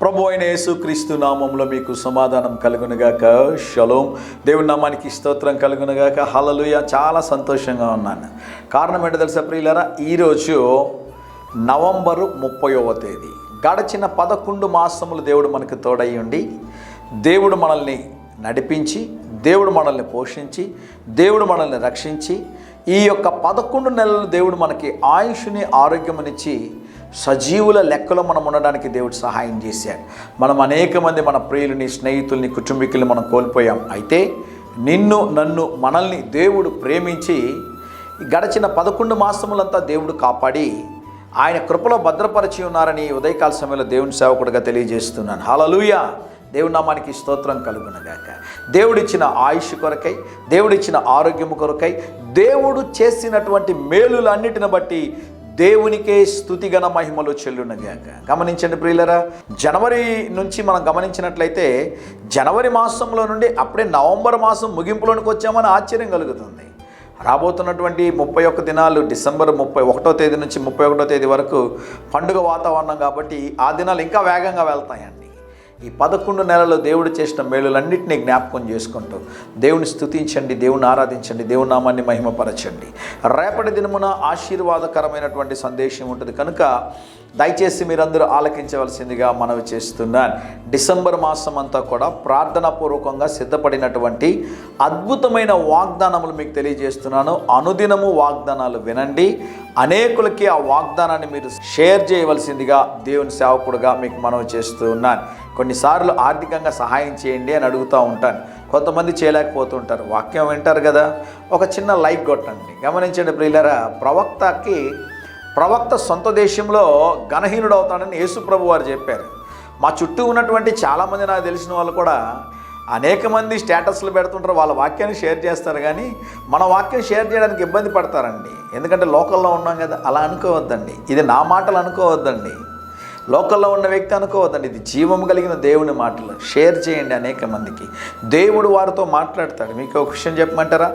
ప్రభు అయిన యేసుక్రీస్తు నామంలో మీకు సమాధానం కలుగునుగాక. షలోం. దేవుని నామానికి స్తోత్రం కలుగునుగాక. హల్లెలూయా. చాలా సంతోషంగా ఉన్నాను. కారణం ఏంటో తెలుసా ప్రియులారా? ఈరోజు నవంబరు 30వ తేదీ. గడిచిన 11 మాసములు దేవుడు మనకు తోడై ఉండి, దేవుడు మనల్ని నడిపించి, దేవుడు మనల్ని పోషించి, దేవుడు మనల్ని రక్షించి, ఈ యొక్క 11 నెలలు దేవుడు మనకి ఆయుష్ని ఆరోగ్యమునిచ్చి సజీవుల లెక్కలో మనం ఉండడానికి దేవుడు సహాయం చేశాడు. మనం అనేక మంది మన ప్రియులని, స్నేహితుల్ని, కుటుంబీకుల్ని మనం కోల్పోయాం. అయితే నిన్ను, నన్ను, మనల్ని దేవుడు ప్రేమించి గడిచిన 11 మాసములంతా దేవుడు కాపాడి ఆయన కృపలో భద్రపరిచి ఉన్నారని ఉదయకాల సమయంలో దేవుని సేవకుడిగా తెలియజేస్తున్నాను. హల్లెలూయా. దేవుని నామానికి స్తోత్రం కలుగునుగాక. దేవుడిచ్చిన ఆయుష్ కొరకై, దేవుడిచ్చిన ఆరోగ్యము కొరకై, దేవుడు చేసినటువంటి మేలులన్నిటిని బట్టి దేవునికే స్తుతిగణ మహిమలు చెల్లునగాక. గమనించండి ప్రియులరా, జనవరి నుంచి మనం గమనించినట్లయితే జనవరి మాసంలో నుండి అప్పుడే నవంబర్ మాసం ముగింపులోనికి వచ్చామని ఆశ్చర్యం కలుగుతుంది. రాబోతున్నటువంటి 31 దినాలు, డిసెంబర్ 31వ తేదీ నుంచి 31వ తేదీ వరకు పండుగ వాతావరణం కాబట్టి ఆ దినాలు ఇంకా వేగంగా వెళ్తాయండి. ఈ 11 నెలలు దేవుడు చేసిన మేలులన్నింటినీ జ్ఞాపకం చేసుకుంటూ దేవుని స్తుతించండి, దేవుని ఆరాధించండి, దేవుని నామాన్ని మహిమపరచండి. రేపటి దినమున ఆశీర్వాదకరమైనటువంటి సందేశం ఉంటుంది కనుక దయచేసి మీరందరూ ఆలకించవలసిందిగా మనవి చేస్తున్నాను. డిసెంబర్ మాసం అంతా కూడా ప్రార్థనాపూర్వకంగా సిద్ధపడినటువంటి అద్భుతమైన వాగ్దానములు మీకు తెలియజేస్తున్నాను. అనుదినము వాగ్దానాలు వినండి. అనేకులకి ఆ వాగ్దానాన్ని మీరు షేర్ చేయవలసిందిగా దేవుని సేవకుడుగా మీకు మనవి చేస్తూ ఉన్నాను. కొన్నిసార్లు ఆర్థికంగా సహాయం చేయండి అని అడుగుతూ ఉంటాను. కొంతమంది చేయలేకపోతుంటారు. వాక్యం వింటారు కదా, ఒక చిన్న లైక్ కొట్టండి. గమనించండి ప్రియులారా, ప్రవక్త సొంత దేశంలో ఘనహీనుడు అవుతాడని యేసు ప్రభు వారు చెప్పారు. మా చుట్టూ ఉన్నటువంటి చాలామంది నాకు తెలిసిన వాళ్ళు కూడా అనేక మంది స్టేటస్లు పెడుతుంటారు, వాళ్ళ వాక్యాన్ని షేర్ చేస్తారు, కానీ మన వాక్యం షేర్ చేయడానికి ఇబ్బంది పడతారండి. ఎందుకంటే లోకల్లో ఉన్నాం కదా. అలా అనుకోవద్దండి. ఇది నా మాటలు అనుకోవద్దండి, లోకల్లో ఉన్న వ్యక్తి అనుకోవద్దండి. ఇది జీవం కలిగిన దేవుని మాటలు. షేర్ చేయండి అనేక మందికి. దేవుడు వారితో మాట్లాడతాడు. మీకు ఒక విషయం చెప్పమంటారా?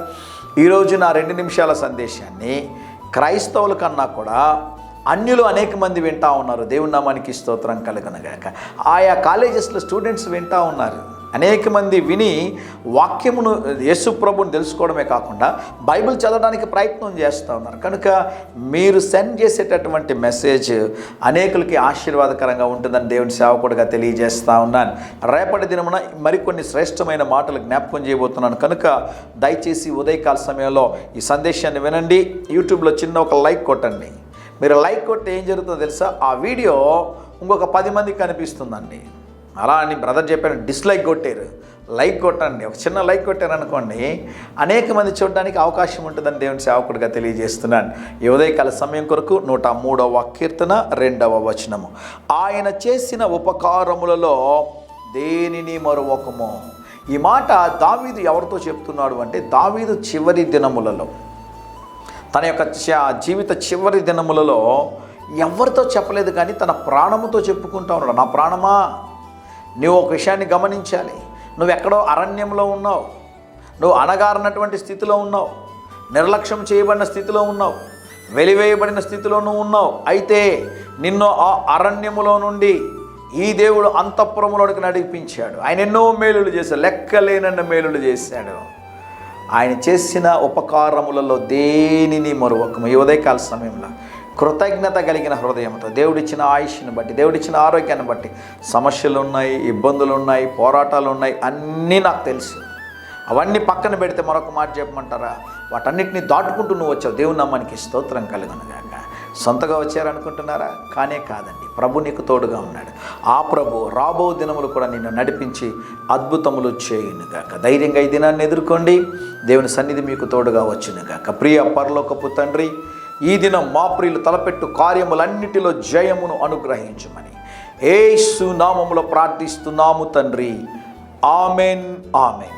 ఈరోజు నా 2 నిమిషాల సందేశాన్ని క్రైస్తవుల కన్నా కూడా అన్యులు అనేక మంది వింటూ ఉన్నారు. దేవుని నామానికి స్తోత్రం కలుగునుగాక. ఆయా కాలేజెస్లో స్టూడెంట్స్ వింటూ ఉన్నారు. అనేక మంది విని వాక్యమును, యేసు ప్రభుని తెలుసుకోవడమే కాకుండా బైబిల్ చదవడానికి ప్రయత్నం చేస్తూ ఉన్నారు. కనుక మీరు సెండ్ చేసేటటువంటి మెసేజ్ అనేకులకి ఆశీర్వాదకరంగా ఉంటుందని దేవుని సేవకుడిగా తెలియజేస్తూ ఉన్నాను. రేపటి దినమున మరికొన్ని శ్రేష్టమైన మాటలు జ్ఞాపకం చేయబోతున్నాను. కనుక దయచేసి ఉదయకాల సమయంలో ఈ సందేశాన్ని వినండి. యూట్యూబ్లో చిన్న ఒక లైక్ కొట్టండి. మీరు లైక్ కొట్టి ఏం జరుగుతుందో తెలుసా? ఆ వీడియో ఇంకొక 10 మందికి కనిపిస్తుందండి. అలా అని బ్రదర్ చెప్పాను, డిస్లైక్ కొట్టారు. లైక్ కొట్టండి. ఒక చిన్న లైక్ కొట్టారనుకోండి, అనేక మంది చూడడానికి అవకాశం ఉంటుందని దేవుని సేవకుడిగా తెలియజేస్తున్నాను. ఈ ఉదయకాల సమయం కొరకు 103వ కీర్తన 2వ వచనము. ఆయన చేసిన ఉపకారములలో దేనిని మరువకము. ఈ మాట దావీదు ఎవరితో చెప్తున్నాడు అంటే, దావీదు చివరి దినములలో, తన యొక్క జీవిత చివరి దినములలో ఎవరితో చెప్పలేదు, కానీ తన ప్రాణముతో చెప్పుకుంటా ఉన్నాడు. నా ప్రాణమా, నువ్వు ఒక విషయాన్ని గమనించాలి. నువ్వు ఎక్కడో అరణ్యంలో ఉన్నావు, నువ్వు అణగారినటువంటి స్థితిలో ఉన్నావు, నిర్లక్ష్యం చేయబడిన స్థితిలో ఉన్నావు, వెలివేయబడిన స్థితిలో నువ్వు ఉన్నావు. అయితే నిన్ను ఆ అరణ్యములో నుండి ఈ దేవుడు అంతఃపురములోనికి నడిపించాడు. ఆయన ఎన్నో మేలులు చేశాడు, లెక్కలేనన్న మేలులు చేశాడు. ఆయన చేసిన ఉపకారములలో దేనిని మరువకము. ఈ ఉదయకాల సమయంలో కృతజ్ఞత కలిగిన హృదయంతో దేవుడిచ్చిన ఆయుష్ని బట్టి, దేవుడిచ్చిన ఆరోగ్యాన్ని బట్టి, సమస్యలు ఉన్నాయి, ఇబ్బందులు ఉన్నాయి, పోరాటాలు ఉన్నాయి, అన్నీ నాకు తెలుసు. అవన్నీ పక్కన పెడితే మరొక మాట చెప్పమంటారా? వాటన్నిటిని దాటుకుంటూ నువ్వు వచ్చావు. దేవుని నామానికి స్తోత్రం కలుగునుగాక. సొంతగా వచ్చారనుకుంటున్నారా? కానే కాదండి. ప్రభు నీకు తోడుగా ఉన్నాడు. ఆ ప్రభు రాబో దినములు కూడా నిన్ను నడిపించి అద్భుతములు చేయునుగాక. ధైర్యంగా ఈ దినాన్ని ఎదుర్కోండి. దేవుని సన్నిధి మీకు తోడుగా వచ్చునుగాక. ప్రియ పరలోకపు తండ్రి, ఈ దినం మా ప్రియులు తలపెట్టు కార్యములన్నిటిలో జయమును అనుగ్రహించమని యేసు నామములో ప్రార్థిస్తున్నాము తండ్రి. Amen, amen.